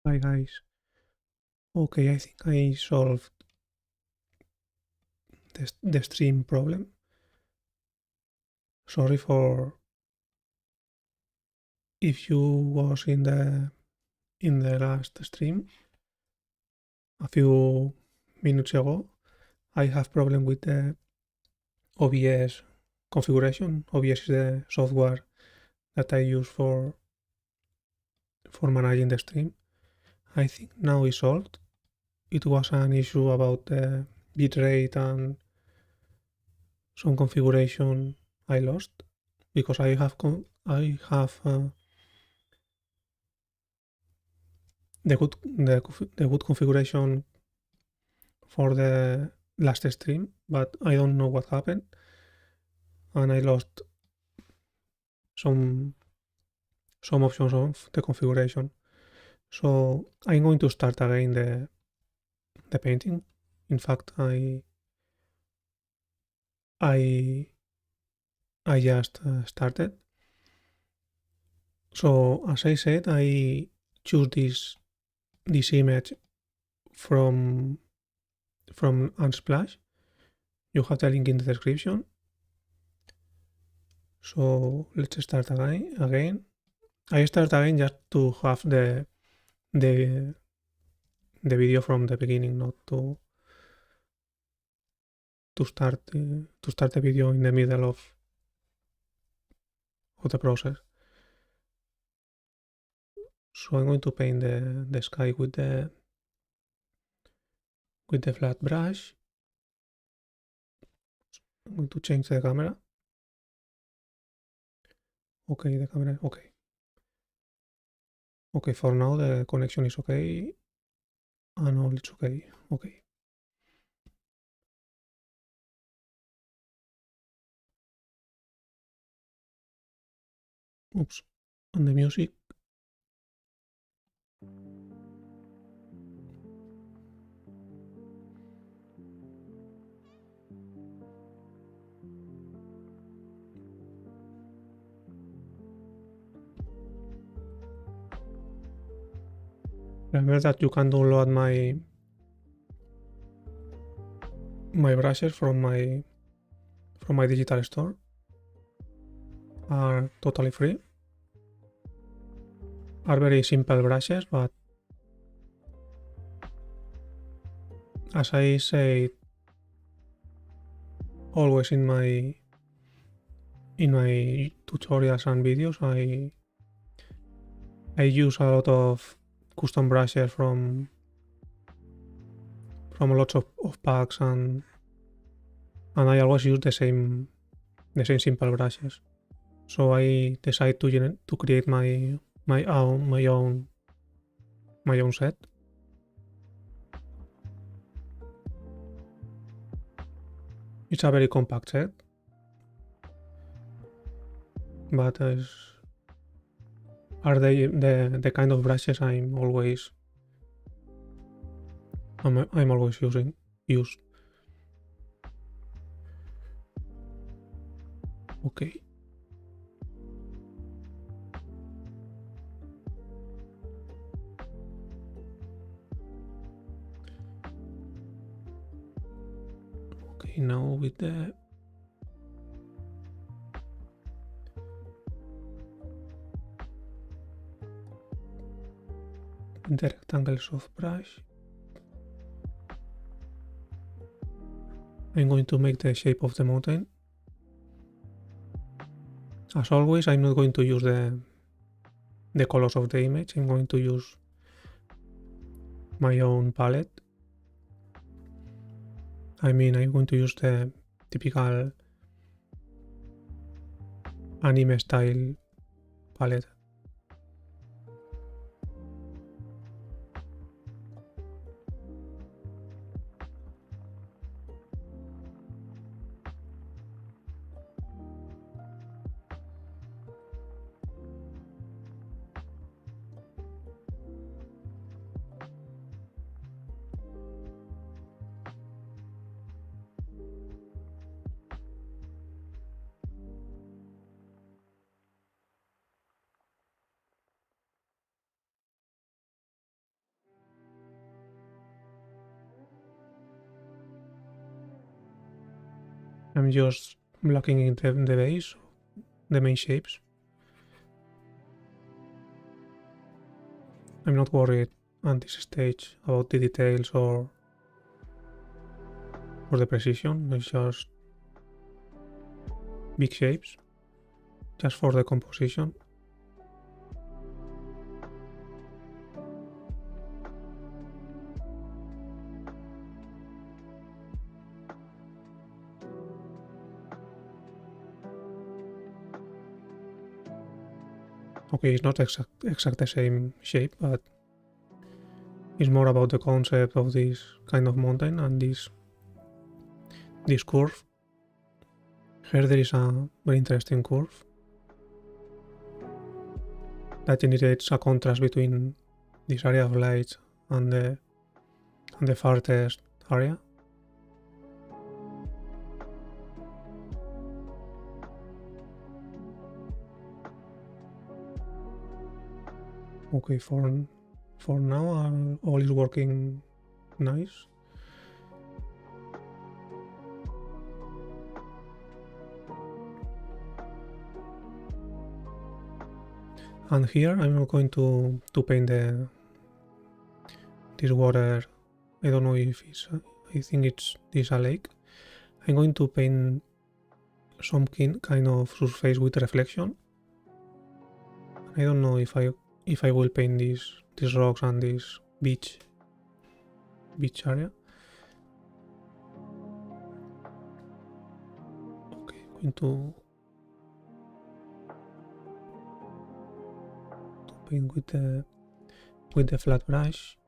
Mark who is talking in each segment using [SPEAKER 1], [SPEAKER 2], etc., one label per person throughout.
[SPEAKER 1] Hi guys. Okay, I think I solved the stream problem. Sorry for if you was in the last stream a few minutes ago. I have problem with the OBS configuration. OBS is the software that I use for managing the stream. I think now it's solved. It was an issue about the bitrate and some configuration I lost because I have the good configuration for the last stream, but I don't know what happened, and I lost some options of the configuration. So I'm going to start again the painting. In fact, I just started. So as I said, I choose this image from Unsplash. You have the link in the description. So let's start again. I start again just to have the video from the beginning, not to start the video in the middle of the process. So I'm going to paint the sky with the flat brush. I'm going to change the camera. Okay, the camera, okay. Okay, for now the connection is okay. And all it's okay. Okay. Oops. And the music. Remember that you can download my brushes from my digital store. Are totally free. Are very simple brushes, but as I say always in my tutorials and videos, I use a lot of custom brushes from lots of packs, and I always use the same simple brushes. So I decide to create my own set. It's a very compact set, but are the kind of brushes I'm always use. Okay. Okay, now with the rectangle soft brush, I'm going to make the shape of the mountain. As always, I'm not going to use the colors of the image. I'm going to use my own palette. I mean, I'm going to use the typical anime style palette. I'm just blocking in the base, the main shapes. I'm not worried at this stage about the details or the precision. It's just big shapes, just for the composition. Okay, it's not exact the same shape, but it's more about the concept of this kind of mountain and this curve. Here there is a very interesting curve that generates a contrast between this area of light and the farthest area. Okay, for now all is working nice. And here I'm not going to paint this water. I don't know if it's I think this a lake. I'm going to paint some kind of surface with reflection. I don't know if I will paint these rocks and this beach area. Okay, going to paint with the flat brush.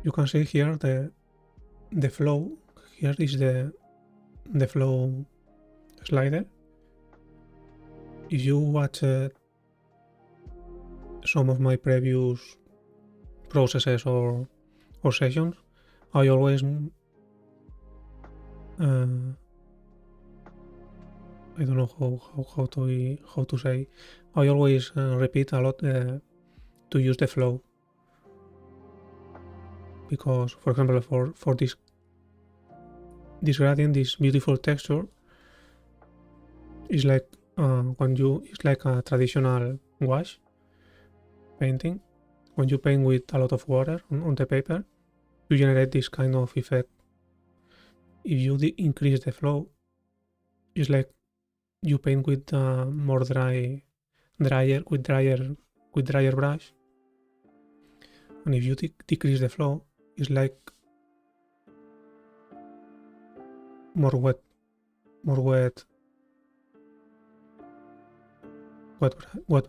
[SPEAKER 1] You can see here the flow. Here is the flow slider. If you watch some of my previous processes or sessions, I always I don't know how to say. I always repeat a lot to use the flow, because for example for this gradient, this beautiful texture is like it's like a traditional wash painting. When you paint with a lot of water on the paper, you generate this kind of effect. If you increase the flow, it's like you paint with more drier brush, and if you decrease the flow, it's like more wet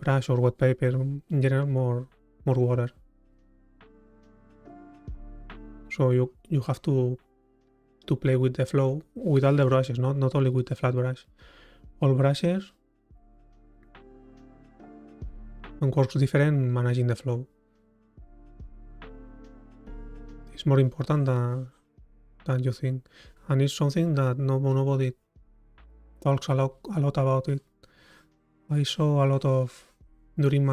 [SPEAKER 1] brush or wet paper, in general more water. So you have to play with the flow with all the brushes, not only with the flat brush. All brushes, and works different managing the flow. It's more important than you think, and it's something that nobody talks a lot about it. I saw a lot of during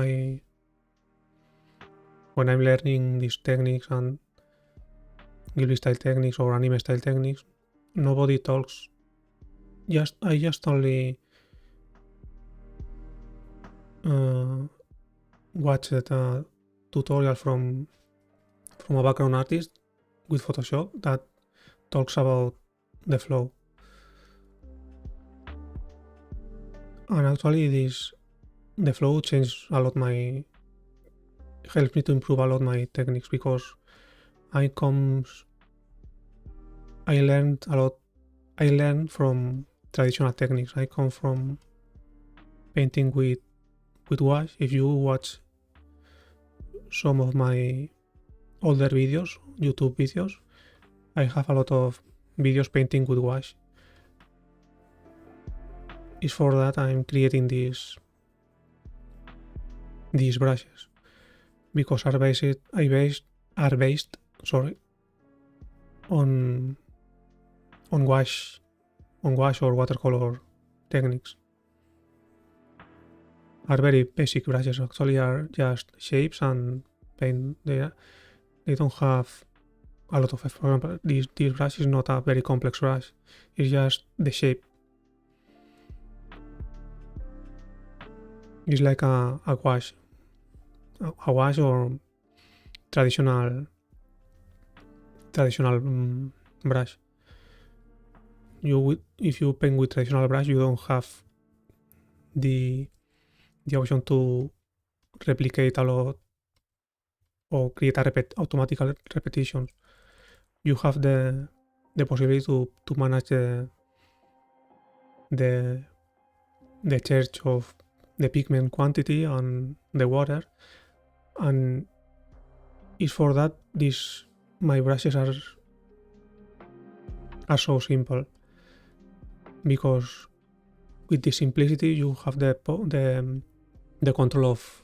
[SPEAKER 1] when I'm learning these techniques and Ghibli-style techniques or anime-style techniques, nobody talks. I just only watched a tutorial from a background artist with Photoshop that talks about the flow. And actually the flow changed a lot helped me to improve a lot my techniques, because I learned a lot. I learned from traditional techniques. I come from painting with wash. If you watch some of my older videos, YouTube videos, I have a lot of videos painting with wash. It's for that I'm creating these brushes, because are based on wash or watercolor techniques. are very basic brushes. Actually, are just shapes and paint. They don't have a lot of effort. For example, this brush is not a very complex brush. It's just the shape. It's like a wash. A wash or traditional brush. If you paint with traditional brush, you don't have the option to replicate a lot or create automatic repetitions. You have the possibility to manage the change of the pigment quantity and the water, and it's for that my brushes are so simple, because with the simplicity you have the control of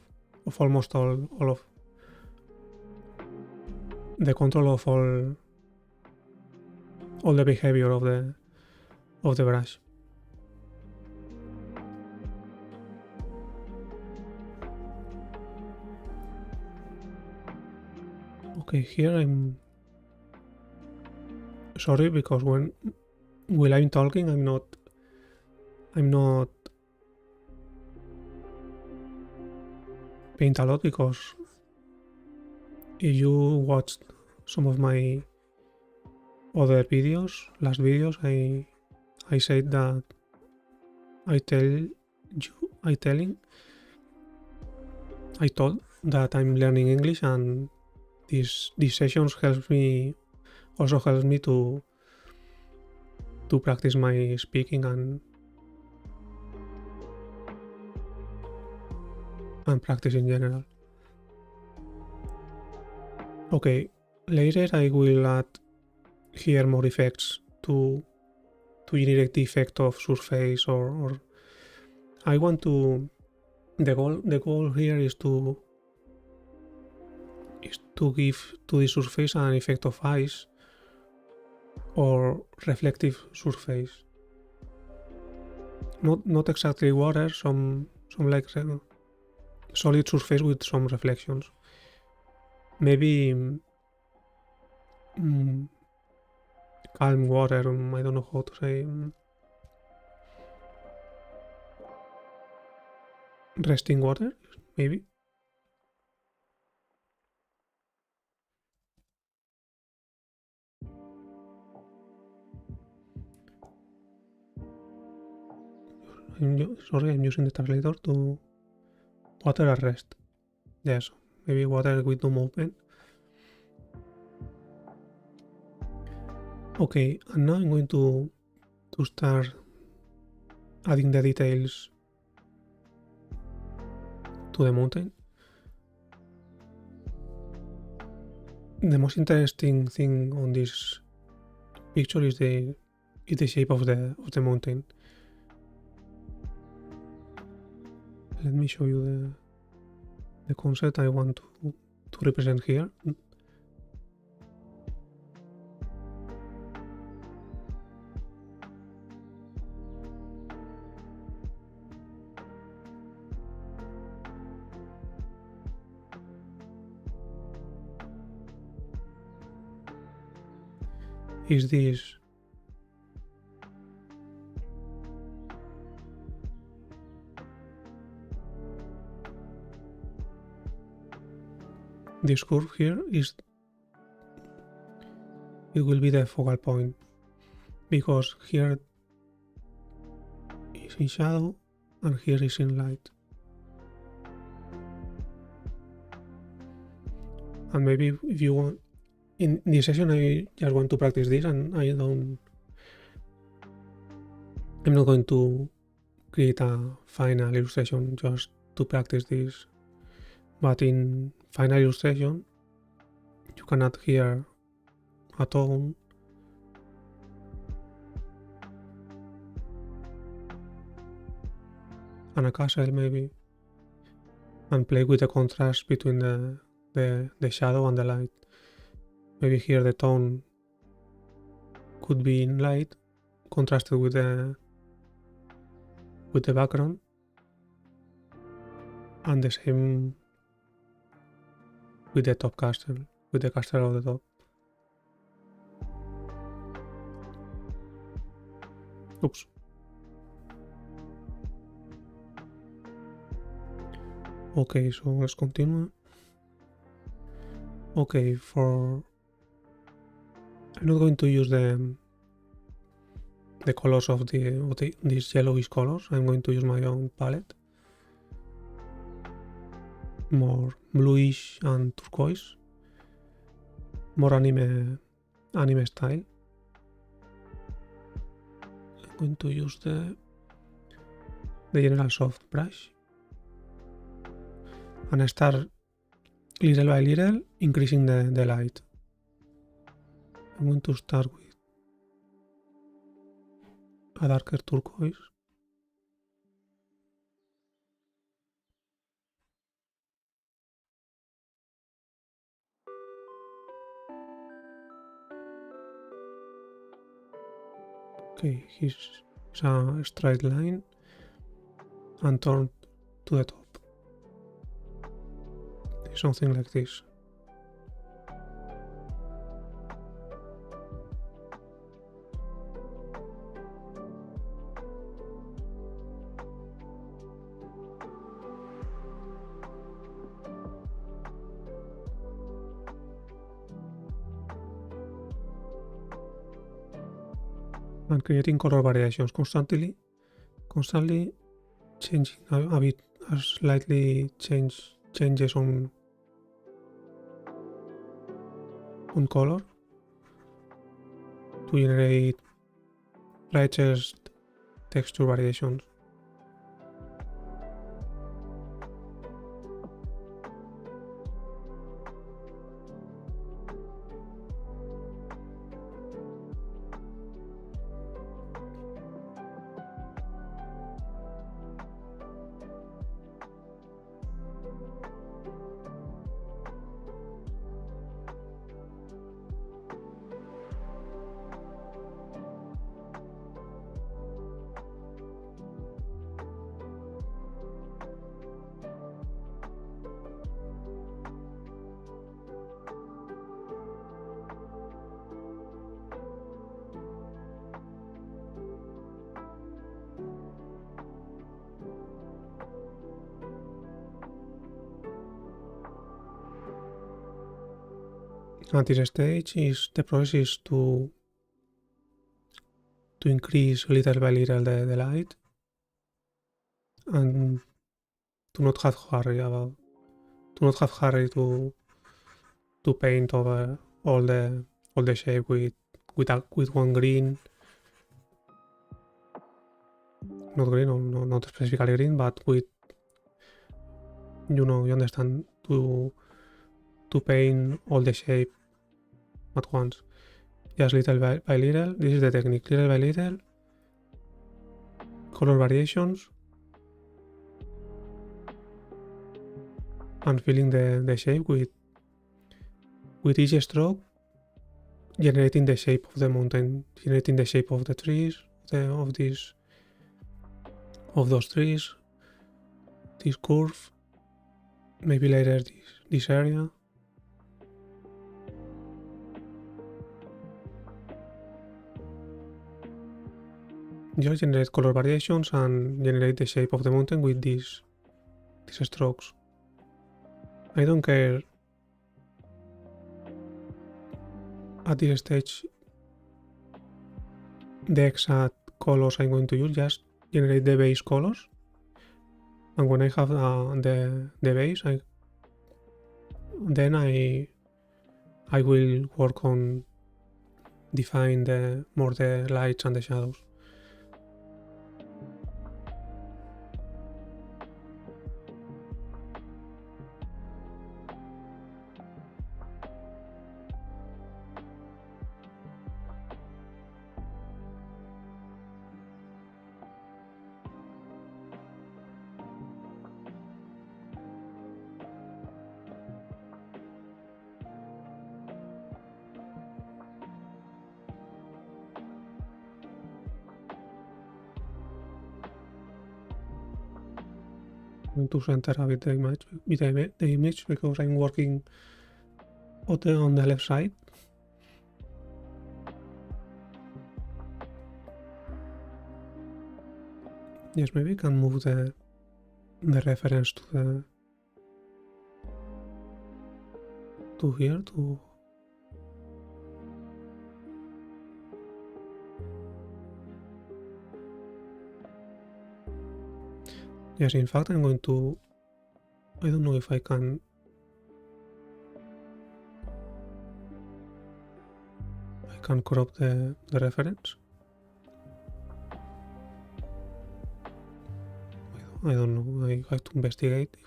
[SPEAKER 1] almost all of the control of all the behavior of the brush. Okay, here I'm sorry, because when I'm talking, I'm not paint a lot, because if you watched some of my other videos, last videos, I said that I told that I'm learning English, and these sessions helps me to practice my speaking and practice in general. Okay, later I will add here more effects to generate the effect of surface, or I want to the goal here is to give to the surface an effect of ice or reflective surface. Not exactly water, some like solid surface with some reflections. Maybe calm water, I don't know how to say. Resting water, maybe. I'm using the translator to water at rest. Yes, maybe water with no movement. Okay, and now I'm going to start adding the details to the mountain. The most interesting thing on this picture is the shape of the mountain. Let me show you the concept I want to represent here. Is this curve here it will be the focal point, because here is in shadow and here is in light. And maybe if you want, in this session I just want to practice this, and I'm not going to create a final illustration just to practice this. But in final illustration, you can add here a tone, and a castle maybe, and play with the contrast between the shadow and the light. Maybe here the tone could be in light, contrasted with the background, and the same with the top castle, with the castle of the top. Oops. Okay, so let's continue. Okay, I'm not going to use the colors of these yellowish colors. I'm going to use my own palette, more bluish and turquoise, more anime style. I'm going to use the general soft brush and I start little by little increasing the light. I'm going to start with a darker turquoise. Okay, here's a straight line and turn to the top. Something like this. And creating color variations constantly changing a bit, slightly changes on color to generate lightest texture variations. At this stage, the process is to increase little by little the light and to not have hurry to paint over all the shape with one green, not green or not specifically green, but with, you understand, to paint all the shape at once. Just little by little. This is the technique. Little by little, color variations, and filling the shape with each stroke, generating the shape of the mountain, generating the shape of the trees, of those trees, this curve, maybe later this area. Just generate color variations and generate the shape of the mountain with these strokes. I don't care at this stage the exact colors I'm going to use, just generate the base colors, and when I have the base, then I will work on define more the lights and the shadows. going to center a bit the image because I'm working on the left side. Yes, maybe I can move the reference to here to yes, in fact I'm going to, I don't know if I can crop the reference. I don't know, I have to investigate.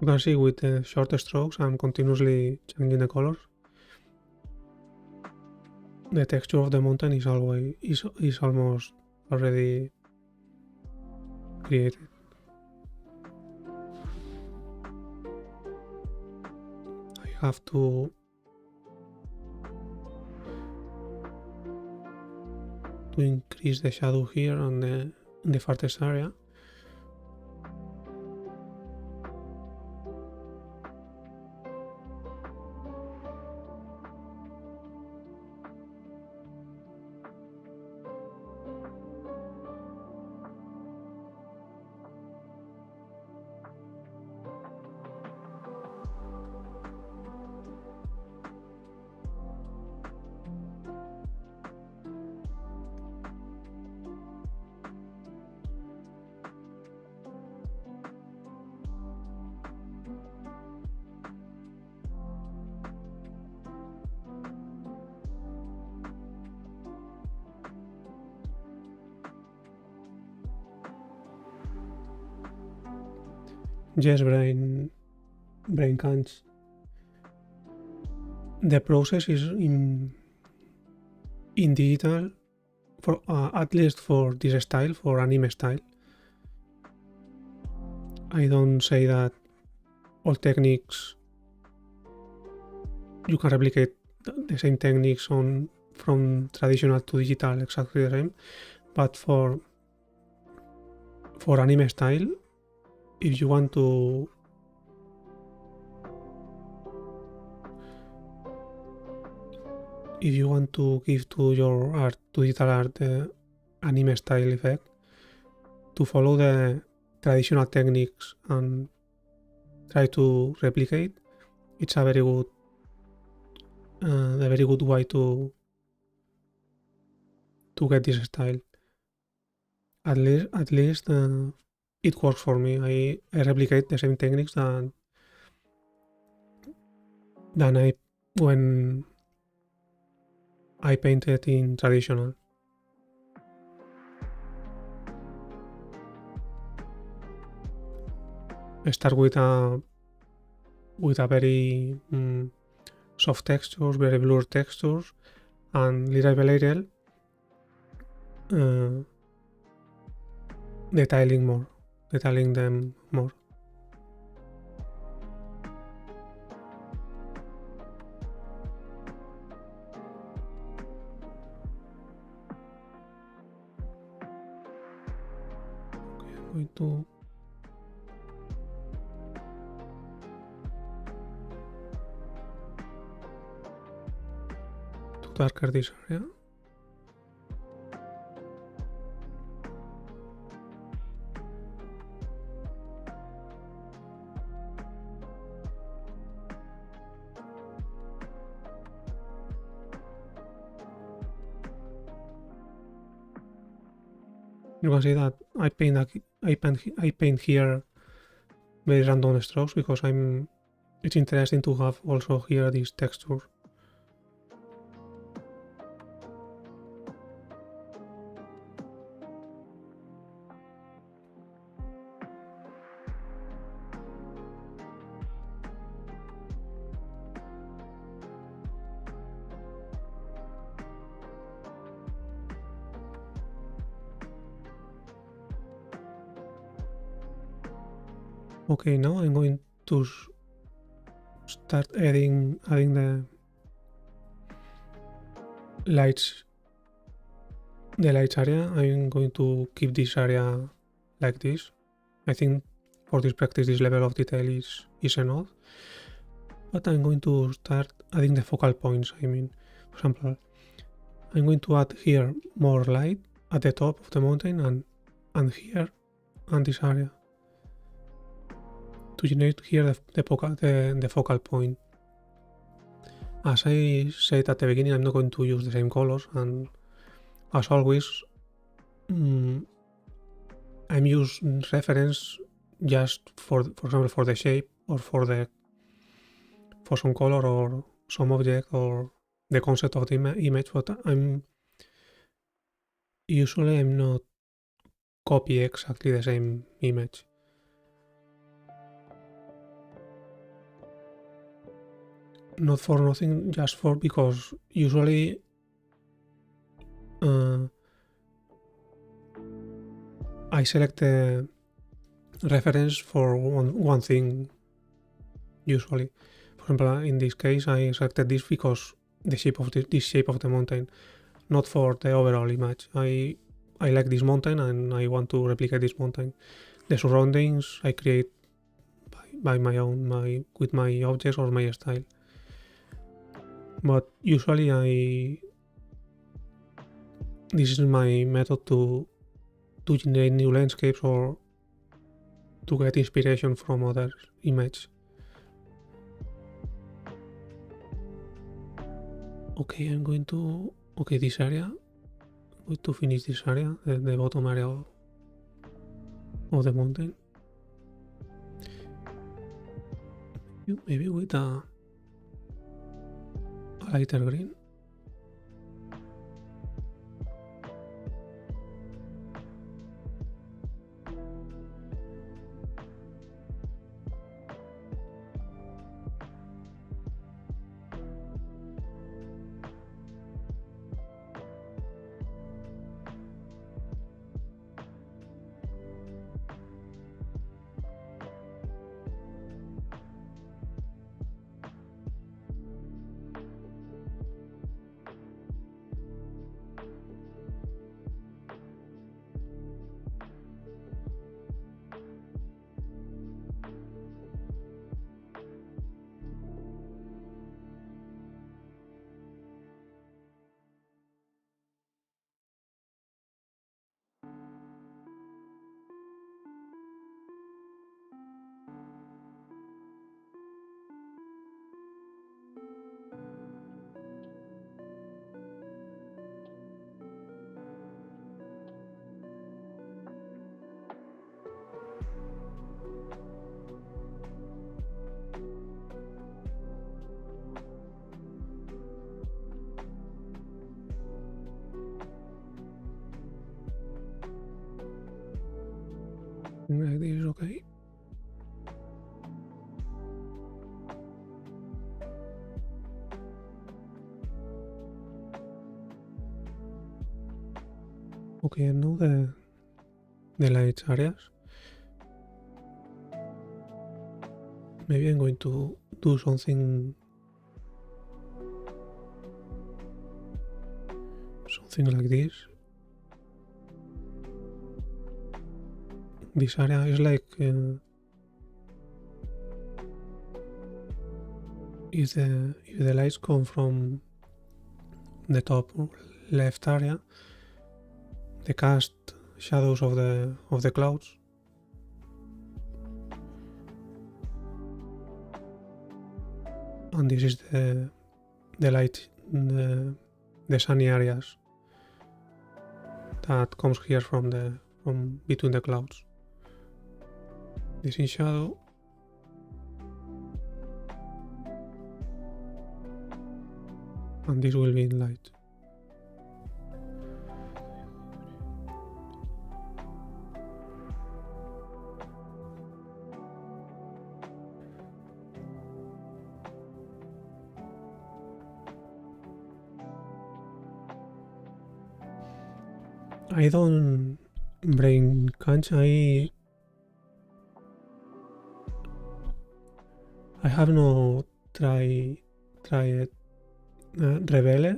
[SPEAKER 1] You can see with the short strokes I'm continuously changing the colors. The texture of the mountain is almost already created. I have to increase the shadow here on the farthest area. Yes, brain cans. The process is in digital for at least for this style, for anime style. I don't say that all techniques you can replicate the same techniques from traditional to digital exactly the same, but for anime style, if you want to give to your art, to digital art, the anime style effect, to follow the traditional techniques and try to replicate, it's a very good way to get this style. At least it works for me. I replicate the same techniques than when I painted in traditional. I start with a very soft textures, very blurred textures, and little by little detailing them more. Okay, I'm going to darker this area. You can see that I paint here very random strokes because it's interesting to have also here this texture. Okay, now I'm going to start adding the lights area. I'm going to keep this area like this. I think for this practice this level of detail is enough. But I'm going to start adding the focal points. I mean, for example, I'm going to add here more light at the top of the mountain and here and this area to generate here the focal point. As I said at the beginning, I'm not going to use the same colors, and as always, I'm using reference just for example, for the shape or for some color or some object or the concept of the image, but I'm not copy exactly the same image. Not for nothing, just for because usually I select the reference for one thing usually. For example, in this case, I selected this because the shape of this shape of the mountain, not for the overall image. I like this mountain and I want to replicate this mountain. The surroundings I create by my own, with my objects or my style. But usually this is my method to generate new landscapes or to get inspiration from other images. Okay, I'm going to this area. I'm going to finish this area, the bottom area of the mountain. Maybe with a lighter green. Like this is okay. Okay, and now the lights areas. Maybe I'm going to do something like this. This area is like if the lights come from the top left area, the cast shadows of the clouds, and this is the light, the sunny areas that comes here from from between the clouds. This in shadow. And this will be in light. I don't bring canch. I have no tried Rebel,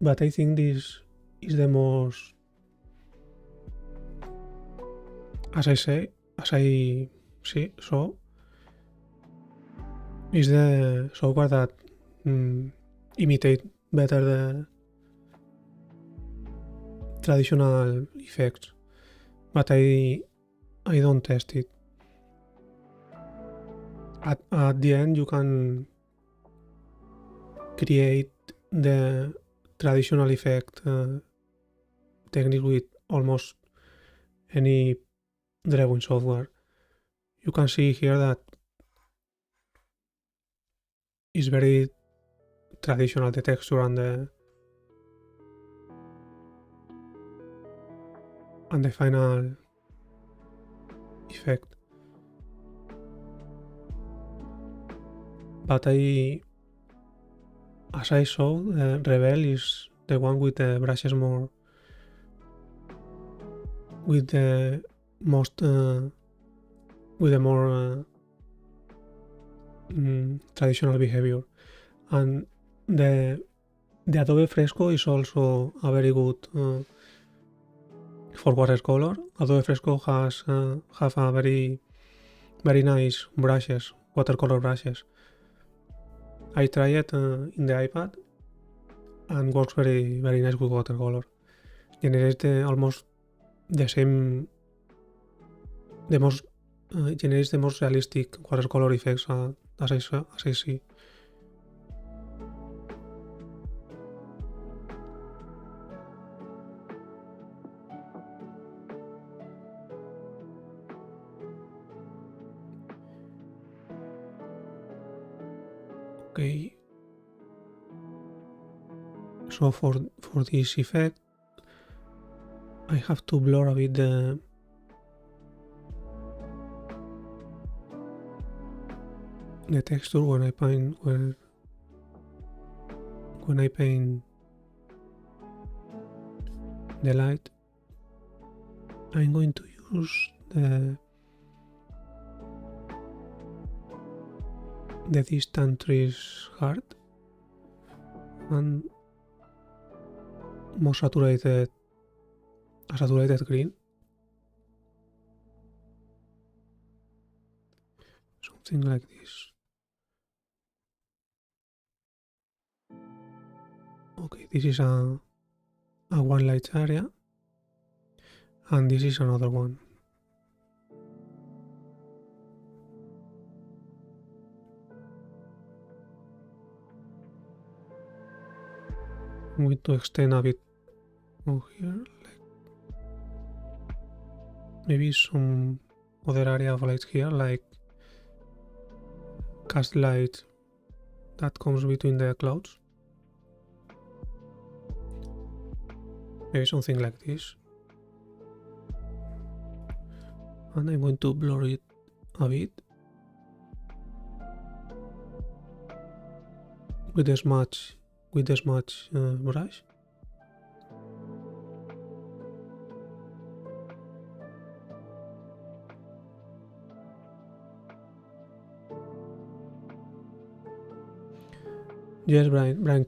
[SPEAKER 1] but I think this is the most, as I see, so is the software that imitate better the traditional effects, but I don't test it. At the end, you can create the traditional effect technique with almost any drawing software. You can see here that it's very traditional, the texture and the final effect. But as I saw, Rebel is the one with the brushes more, with the most, with the more traditional behavior. And the Adobe Fresco is also a very good for watercolor. Adobe Fresco has have a very nice brushes, watercolor brushes. I tried it in the iPad and works very nice with watercolor. Generates almost the same, generates the most realistic watercolor effects as I see. Okay, so for this effect, I have to blur a bit the texture when I paint the light. I'm going to use the distant trees hard and more saturated green, something like this. Okay, this is a one light area, and this is another one. I'm going to extend a bit over here, like maybe some other area of light here, like cast light that comes between the clouds. Maybe something like this. And I'm going to blur it a bit with the smudge brush. Yes, Brian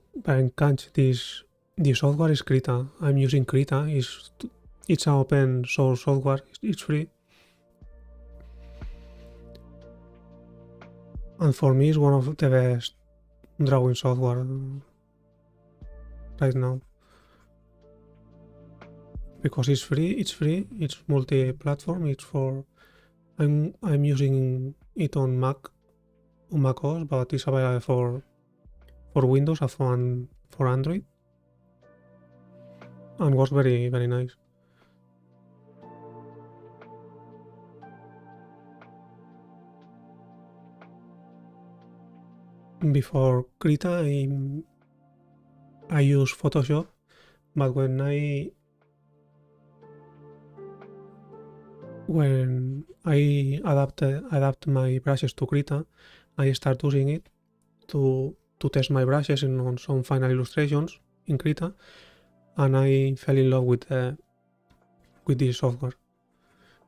[SPEAKER 1] Kanch, this software is Krita. I'm using Krita. It's an open source software. It's free. And for me, it's one of the best drawing software right now. Because it's free, it's multi-platform, it's for I'm using it on Mac OS, but it's available for Windows and for Android, and works very nice. before Krita I use Photoshop, but when I adapt my brushes to Krita, I start using it to test my brushes on some final illustrations in Krita, and I fell in love with this software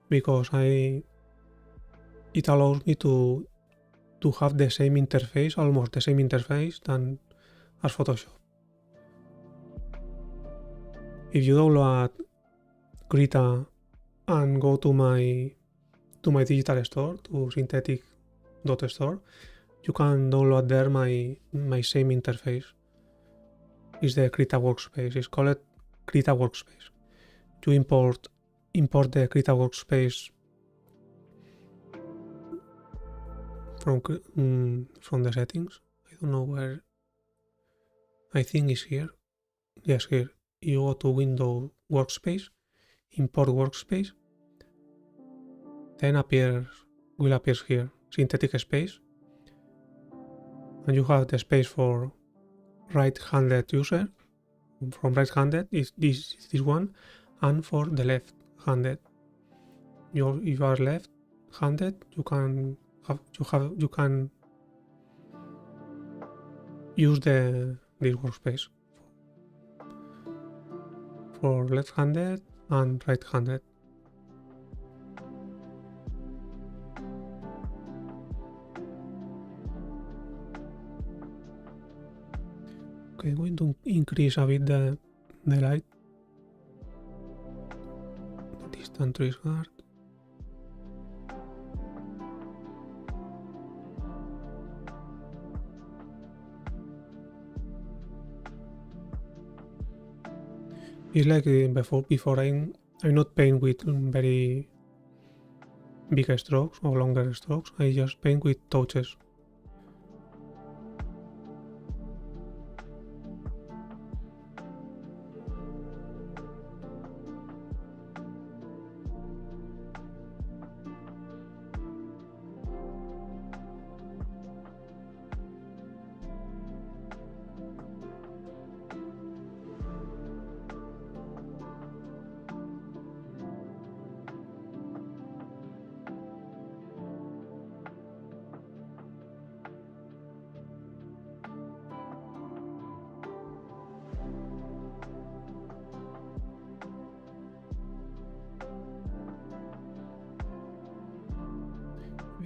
[SPEAKER 1] because it allows me to have the same interface, almost the same interface than as Photoshop. If you download Krita and go to my digital store, to synthetic.store, you can download there my same interface. It's the Krita workspace. It's called Krita workspace. You import the Krita workspace from the settings. I don't know where. I think it's here. Yes, here. You go to Window Workspace, import workspace. Then will appear here, synthetic space, and you have the space for right-handed user. From right-handed is this one, and for the left-handed. If you are left-handed, you can use this workspace for left-handed and right-handed. Okay, I'm going to increase a bit the light. The distance trace guard. It's like before I'm not paint with very big strokes or longer strokes. I just paint with touches.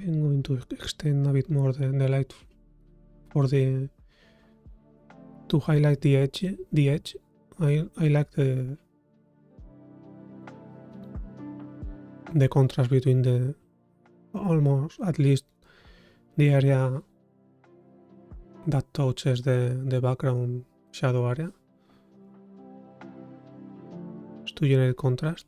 [SPEAKER 1] I'm going to extend a bit more the light for to highlight the edge. I like the contrast between the almost at least the area that touches the background shadow area, just to generate contrast.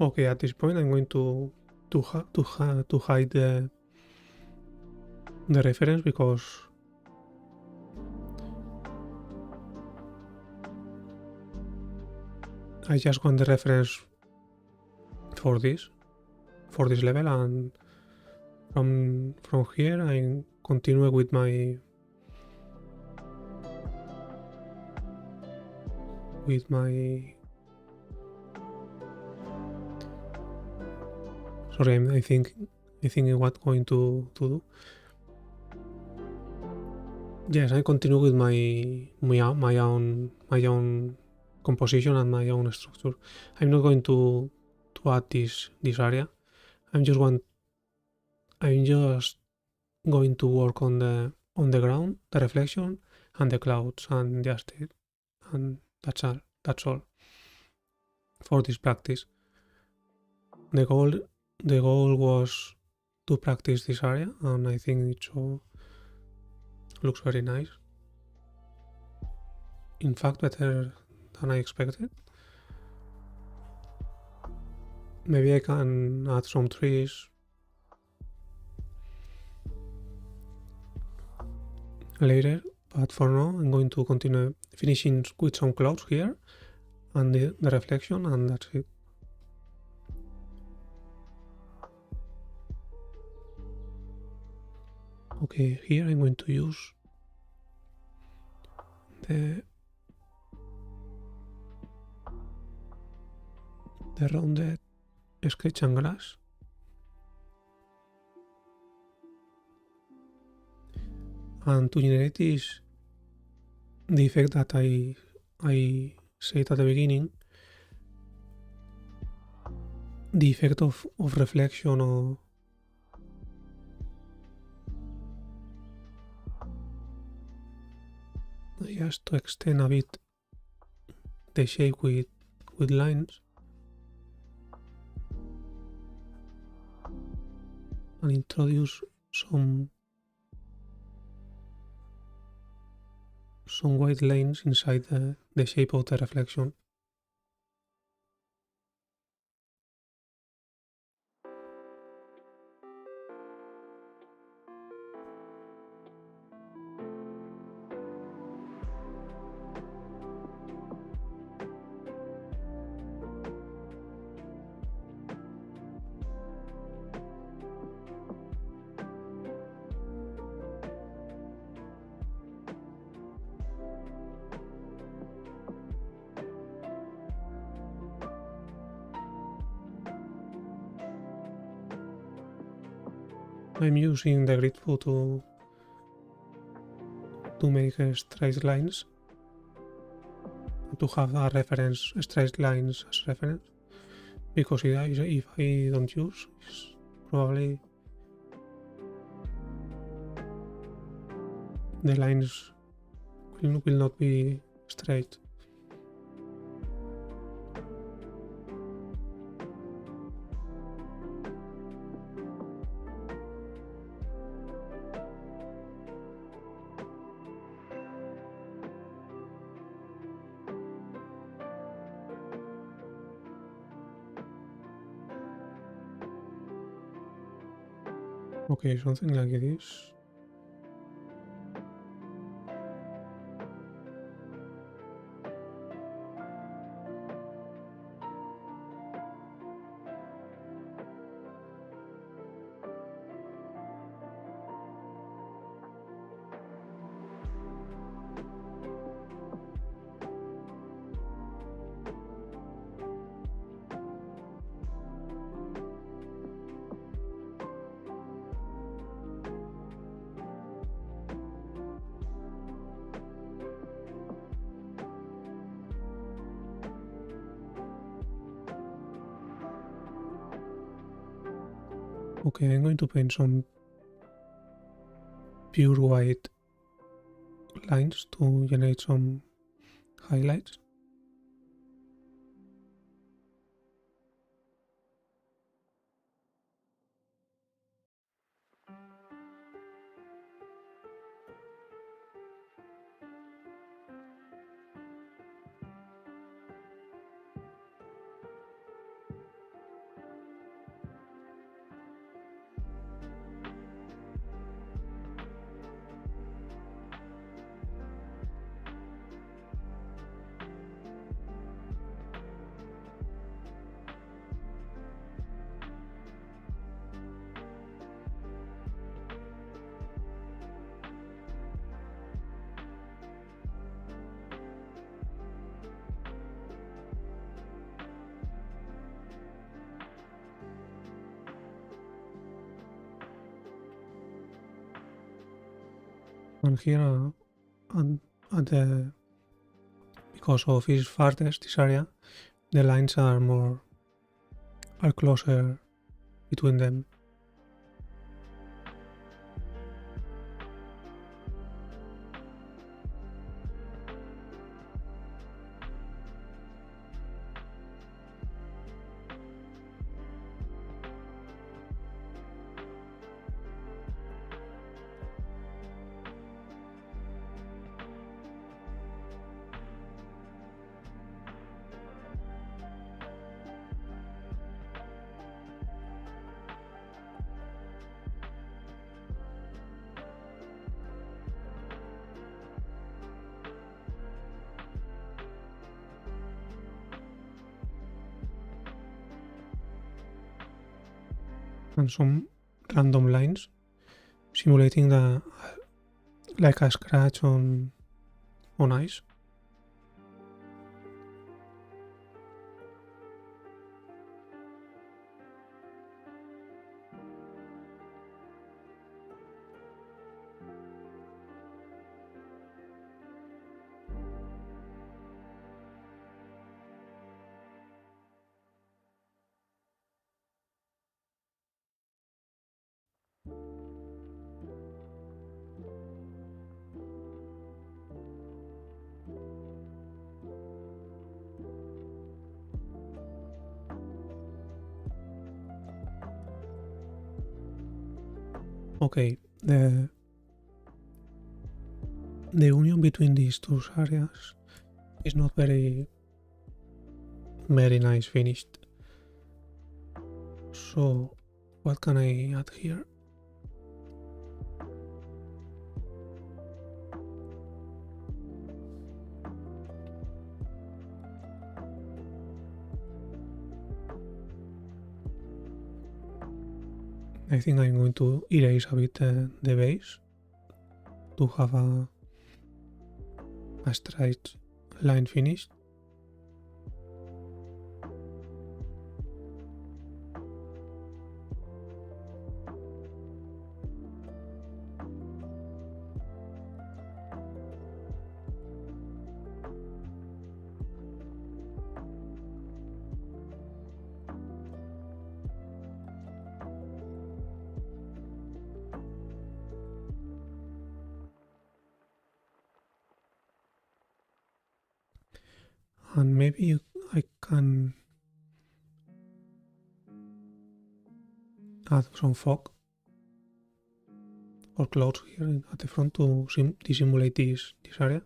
[SPEAKER 1] Okay, at this point I'm going to hide the reference because I just want the reference for this level, and from here I continue with my sorry, I think what I'm going to do. Yes, I continue with my own composition and my own structure. I'm not going to add this area. I'm just going to work on the ground, the reflection, and the clouds, and just it, and that's all for this practice. the goal was to practice this area, and I think it looks very nice. In fact, better than I expected. Maybe I can add some trees later, but for now I'm going to continue finishing with some clouds here and the reflection, and that's it. Okay, here I'm going to use the rounded sketch and glass. And to generate this, the effect that I said at the beginning, the effect of reflection or just to extend a bit the shape with lines and introduce some white lines inside the shape of the reflection. I'm using the grid photo to make straight lines, to have a reference, straight lines as reference, because if I don't use, it's probably the lines will not be straight. Okay, something like this. Okay, I'm going to paint some pure white lines to generate some highlights. And here because of its farthest, this area, the lines are closer between them. and some random lines simulating like a scratch on ice. Okay, the union between these two areas is not very nice finished. So what can I add here? I think I'm going to erase a bit the base to have a straight line finish. And maybe I can add some fog or clouds here at the front to simulate this area.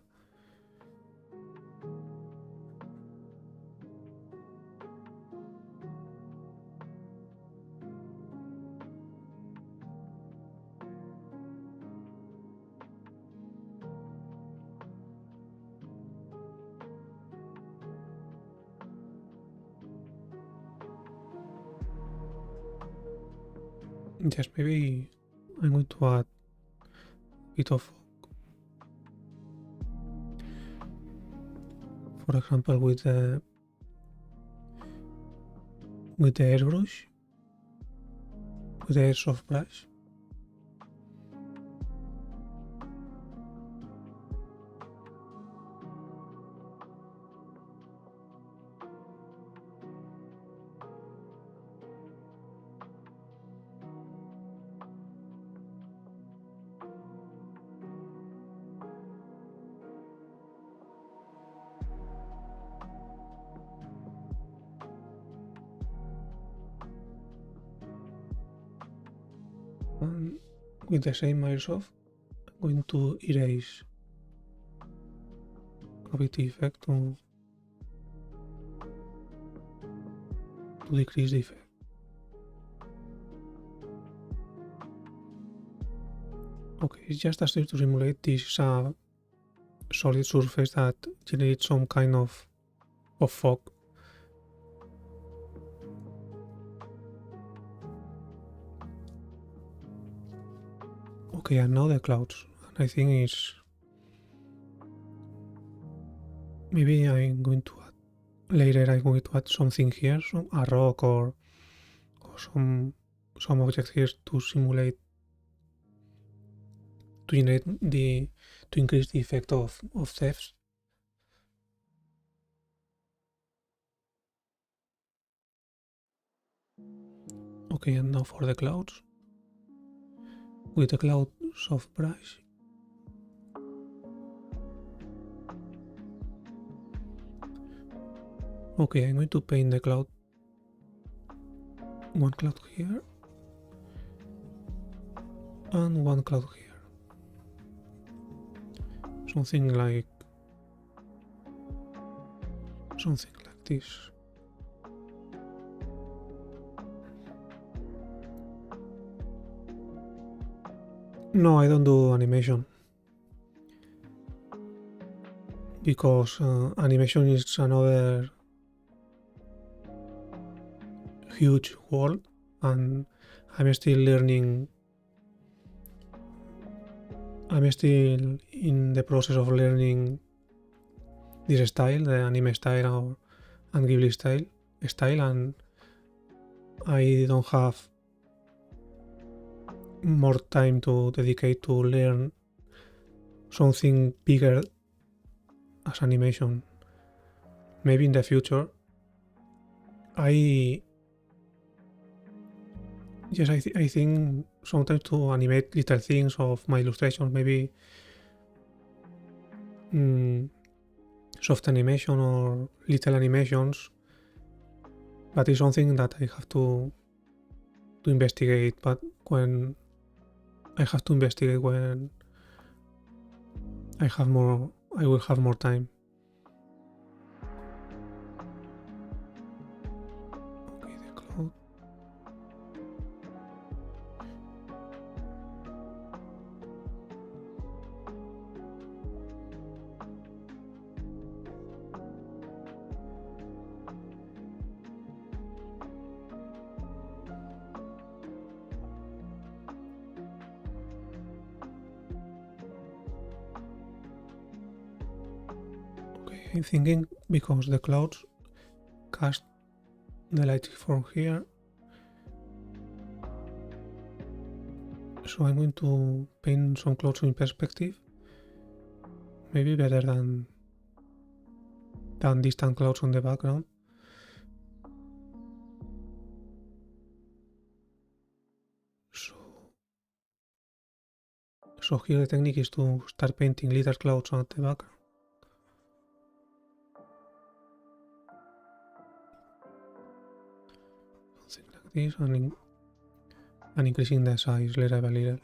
[SPEAKER 1] Yes, maybe I'm going to add a bit of fog. For example, with the airbrush, with the airsoft brush. And with the same airsoft, I'm going to erase gravity effect to decrease the effect. Okay, it's just a step to simulate this solid surface that generates some kind of fog. Okay, and now the clouds. And I think it's maybe I'm going to add later. I'm going to add something here, a rock or some object here to simulate, to generate to increase the effect of thefts. Okay, and now for the clouds. With the cloud soft brush, okay, I'm going to paint the cloud, one cloud here and one cloud here, something like this. No, I don't do animation because animation is another huge world, and I'm still learning. I'm still in the process of learning this style, the anime style and Ghibli style, and I don't have more time to dedicate to learn something bigger as animation. Maybe in the future. I think sometimes to animate little things of my illustrations, maybe soft animation or little animations, but it's something that I have to investigate. But when I have to investigate when I will have more time. Okay, the cloud. I'm thinking because the clouds cast the light from here, so I'm going to paint some clouds in perspective, maybe better than distant clouds on the background. So here the technique is to start painting little clouds at the background. Something like this, and increasing the size little by little.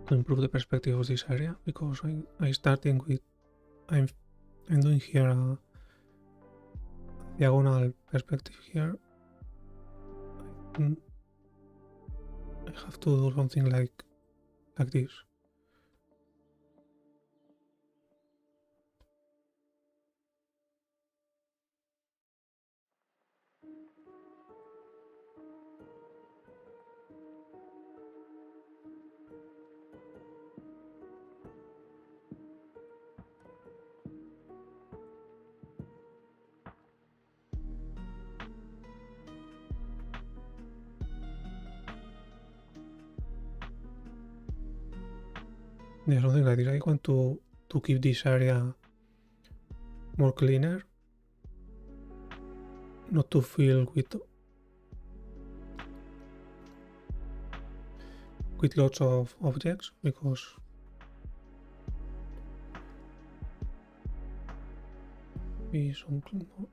[SPEAKER 1] To improve the perspective of this area, because I'm starting with I'm doing here a diagonal perspective here. I have to do something like this. Yeah, something like this. I want to keep this area more cleaner, not to fill with with lots of objects because maybe some more.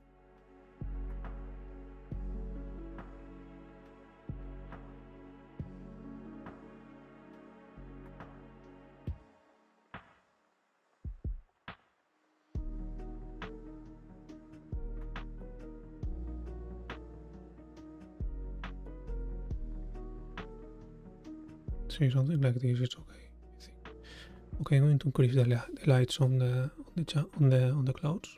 [SPEAKER 1] See, something like this is okay, I think. Okay, I'm going to increase the lights on the clouds.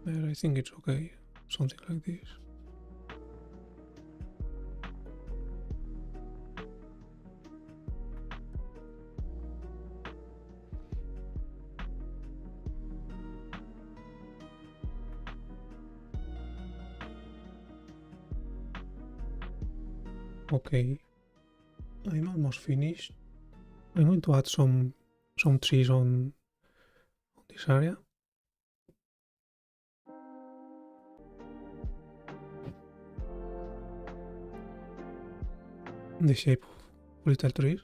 [SPEAKER 1] But I think it's okay, something like this. Okay, I'm almost finished. I'm going to add some trees on this area. In the shape of little trees.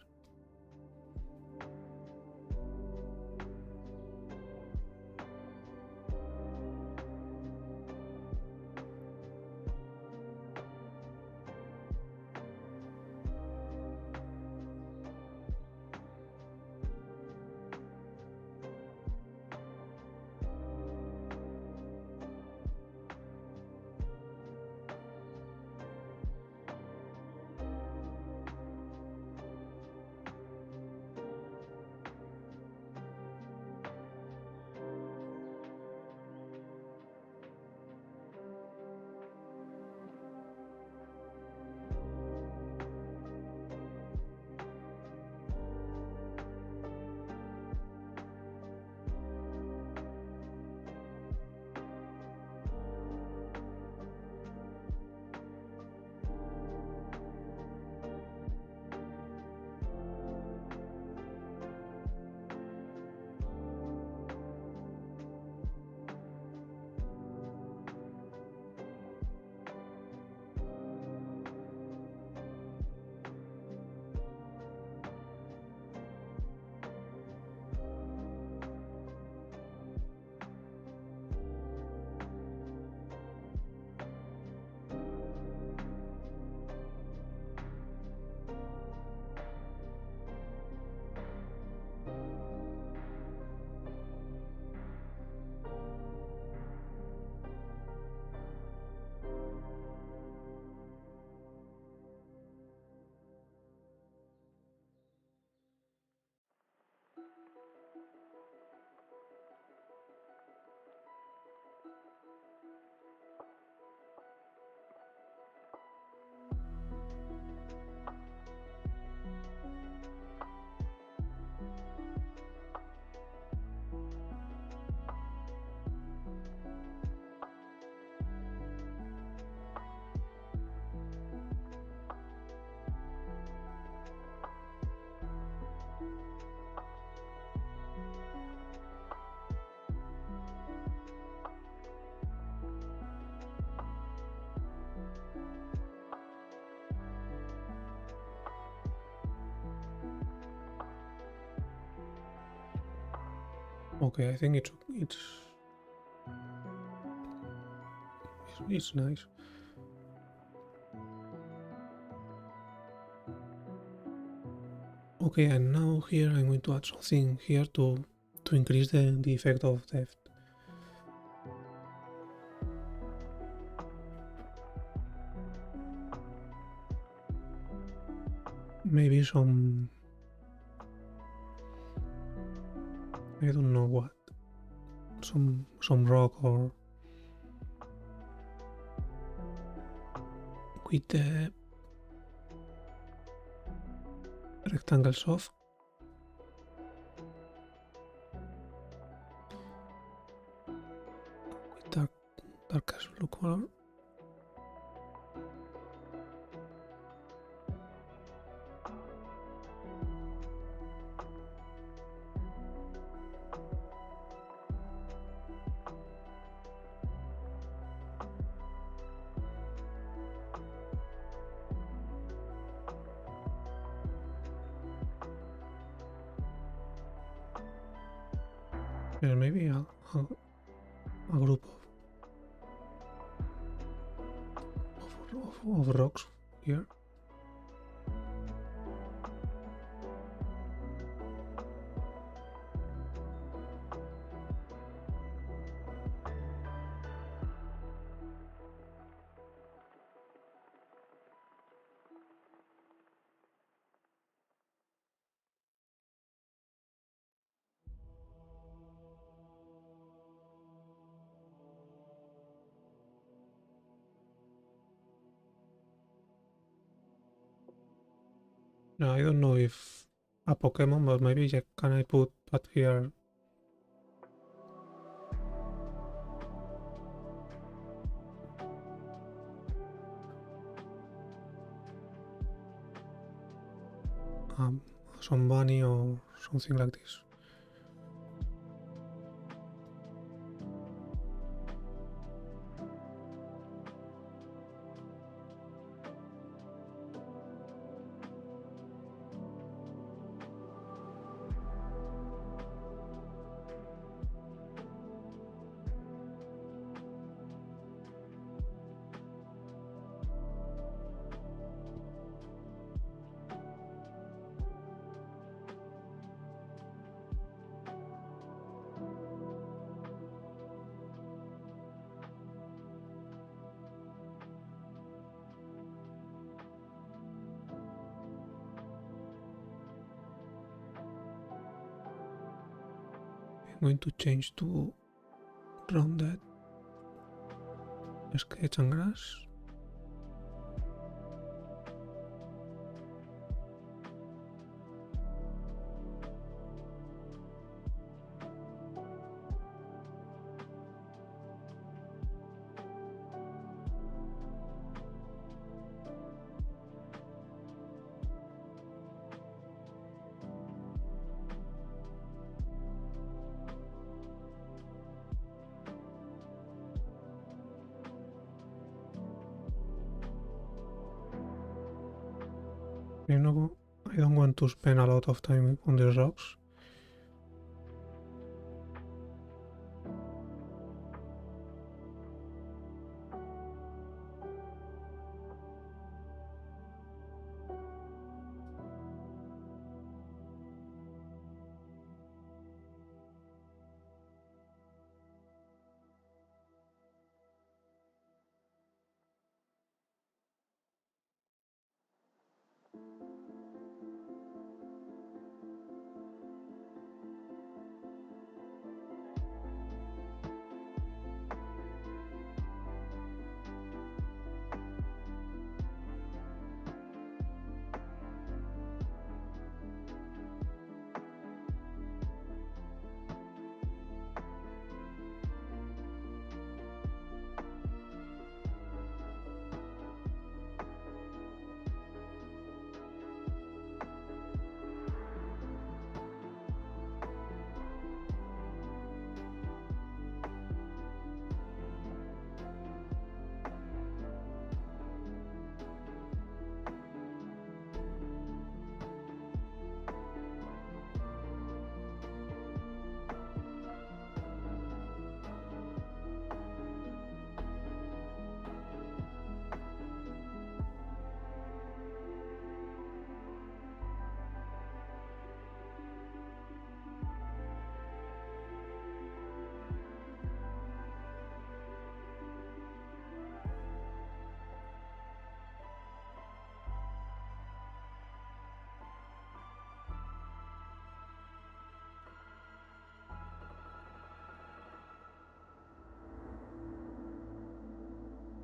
[SPEAKER 1] Okay, I think it's it's nice. Okay, and now here I'm going to add something here to increase the effect of depth. Maybe some, I don't know what, some rock or with the rectangles off. With darkest blue color. And maybe a group of rocks here. Now I don't know if a Pokemon, but maybe can I put here some bunny or something like this. I'm going to change to rounded sketch and grass. I don't want to spend a lot of time on the rocks.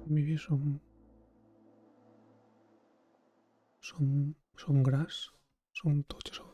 [SPEAKER 1] maybe some grass, some touches of.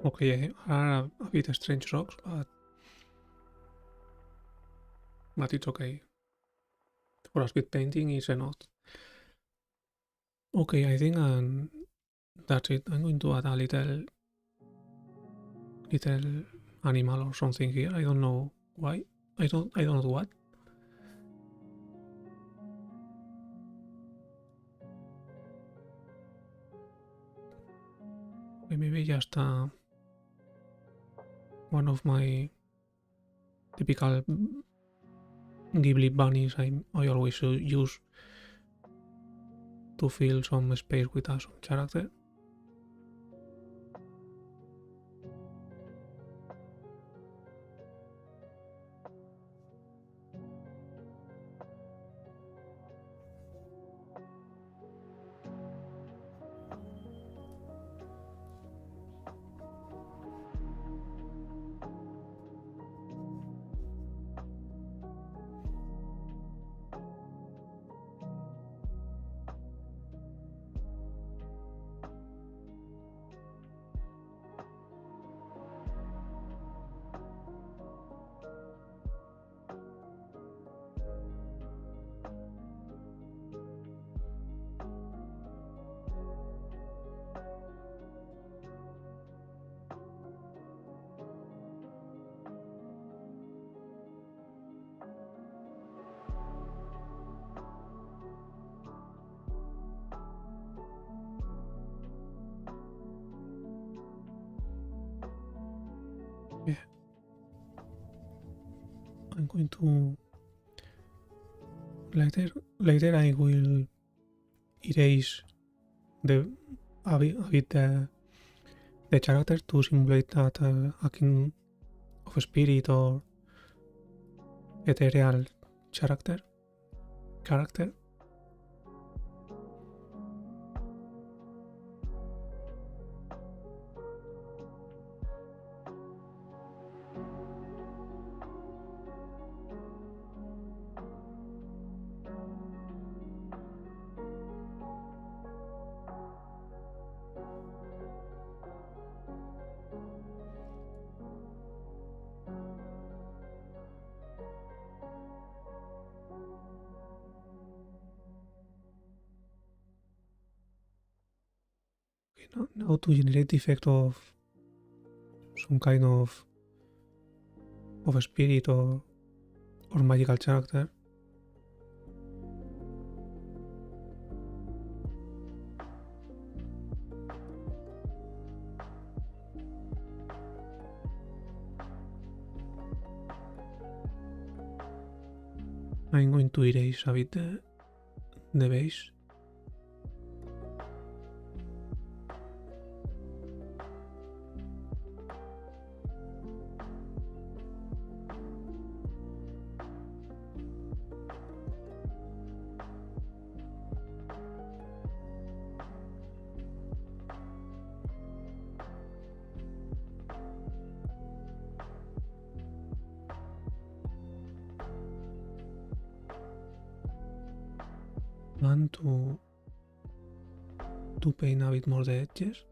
[SPEAKER 1] Okay, are a bit strange rocks, but it's okay. For a speed painting is enough. Okay, I think that's it. I'm going to add a little animal or something here. I don't know why. I don't know what. Maybe just one of my typical Ghibli bunnies I always use to fill some space with some character. Yeah. I'm going to later I will erase a bit the character to simulate that a king of spirit or ethereal character. Okay, now to generate the effect of some kind of of spirit or magical character. I'm going to erase a bit the base. And to paint a bit more the edges.